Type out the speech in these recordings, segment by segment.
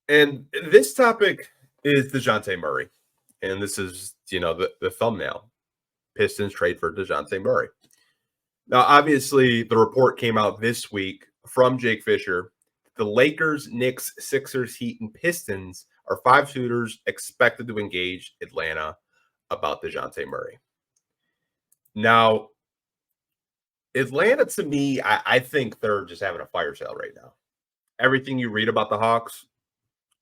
And this topic is Dejounte Murray. And this is, the thumbnail. Pistons trade for Dejounte Murray. Now, obviously, the report came out this week from Jake Fisher. The Lakers, Knicks, Sixers, Heat, and Pistons are 5 suitors expected to engage Atlanta about Dejounte Murray. Now, Atlanta, to me, I think they're just having a fire sale right now. Everything you read about the Hawks,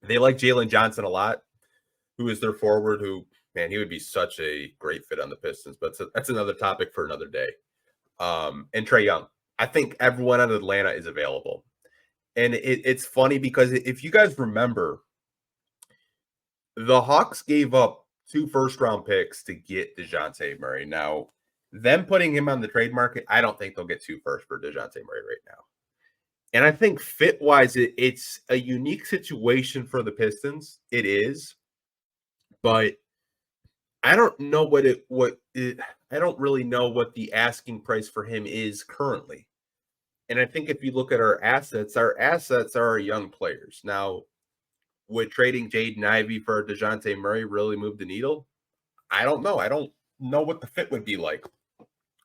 they like Jalen Johnson a lot, who is their forward, who, man, he would be such a great fit on the Pistons, but that's another topic for another day. And Trae Young. I think everyone out of Atlanta is available. And it's funny because if you guys remember, the Hawks gave up 2 first-round picks to get Dejounte Murray. Now, them putting him on the trade market, I don't think they'll get 2 firsts for Dejounte Murray right now. And I think fit-wise, it's a unique situation for the Pistons. It is. But I don't know I don't really know what the asking price for him is currently. And I think if you look at our assets are our young players. Now, would trading Jaden Ivey for Dejounte Murray really move the needle? I don't know. I don't know what the fit would be like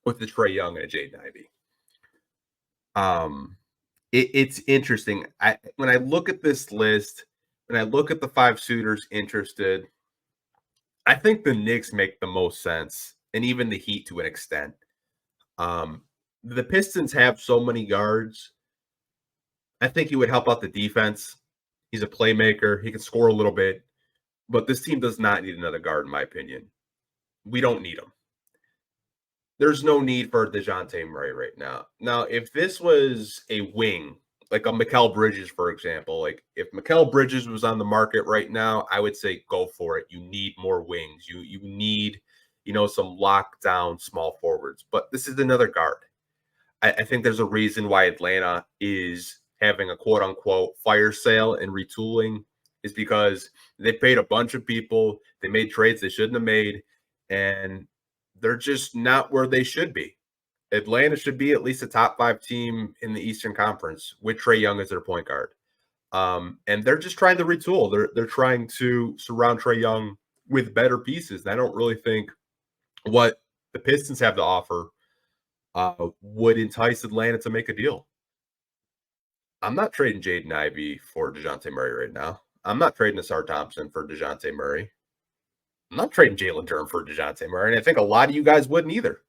with the Trae Young and a Jaden Ivey. It's interesting. When I look at this list, when I look at the 5 suitors interested, I think the Knicks make the most sense, and even the Heat to an extent. The Pistons have so many guards. I think he would help out the defense. He's a playmaker. He can score a little bit. But this team does not need another guard, in my opinion. We don't need him. There's no need for Dejounte Murray right now. Now, if this was a wing, like a Mikal Bridges, for example, like if Mikal Bridges was on the market right now, I would say go for it. You need more wings. You need, some lockdown small forwards. But this is another guard. I think there's a reason why Atlanta is having a quote-unquote fire sale and retooling is because they paid a bunch of people. They made trades they shouldn't have made, and they're just not where they should be. Atlanta should be at least a top 5 team in the Eastern Conference with Trae Young as their point guard. And they're just trying to retool. They're trying to surround Trae Young with better pieces. And I don't really think what the Pistons have to offer would entice Atlanta to make a deal. I'm not trading Jaden Ivey for Dejounte Murray right now. I'm not trading Asar Thompson for Dejounte Murray. I'm not trading Jalen Durham for Dejounte Murray, and I think a lot of you guys wouldn't either.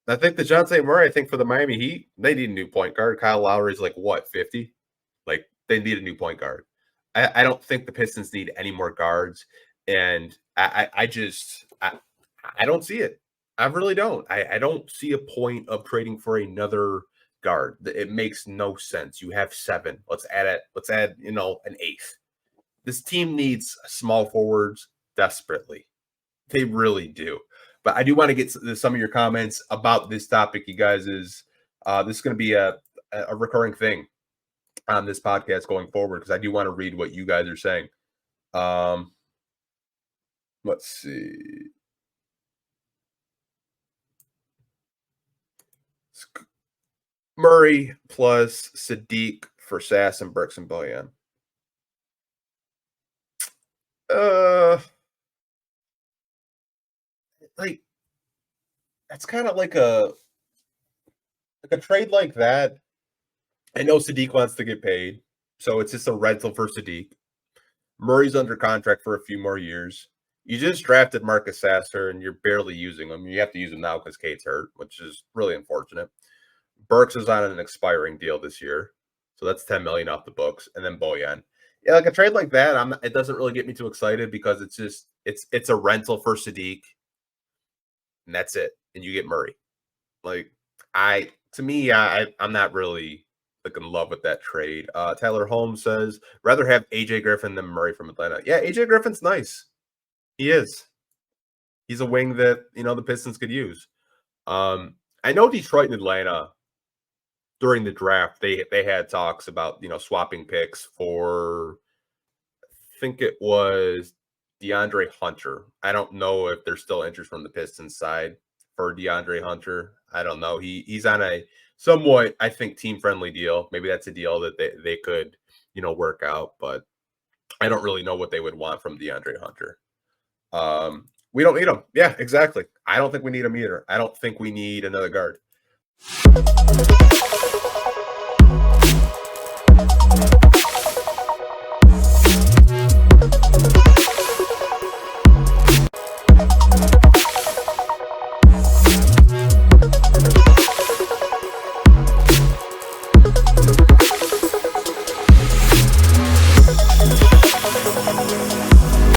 I think Dejounte Murray, I think for the Miami Heat, they need a new point guard. Kyle Lowry's 50? Like, they need a new point guard. I don't think the Pistons need any more guards, and I don't see it. I really don't. I don't see a point of trading for another guard. It makes no sense. You have 7. Let's add an 8th. This team needs small forwards desperately. They really do. But I do want to get some of your comments about this topic, you guys. This is going to be a recurring thing on this podcast going forward because I do want to read what you guys are saying. Let's see. Murray plus Sadiq for Sass and Burks and Bojan. That's kind of like a trade like that. I know Sadiq wants to get paid, so it's just a rental for Sadiq. Murray's under contract for a few more years. You just drafted Marcus Sasser, and you're barely using him. You have to use him now because Kate's hurt, which is really unfortunate. Burks is on an expiring deal this year, so that's $10 million off the books, and then Bojan. Yeah, like a trade like that, it doesn't really get me too excited because it's a rental for Sadiq, and that's it. And you get Murray. I'm not really in love with that trade. Tyler Holmes says rather have AJ Griffin than Murray from Atlanta. Yeah, AJ Griffin's nice. He is. He's a wing that the Pistons could use. I know Detroit and Atlanta during the draft they had talks about swapping picks for, I think it was DeAndre Hunter. I don't know if there's still interest from the Pistons side for DeAndre Hunter. I don't know. He's on a somewhat, I think, team-friendly deal. Maybe that's a deal that they could, work out. But I don't really know what they would want from DeAndre Hunter. We don't need him. Yeah, exactly. I don't think we need him either. I don't think we need another guard.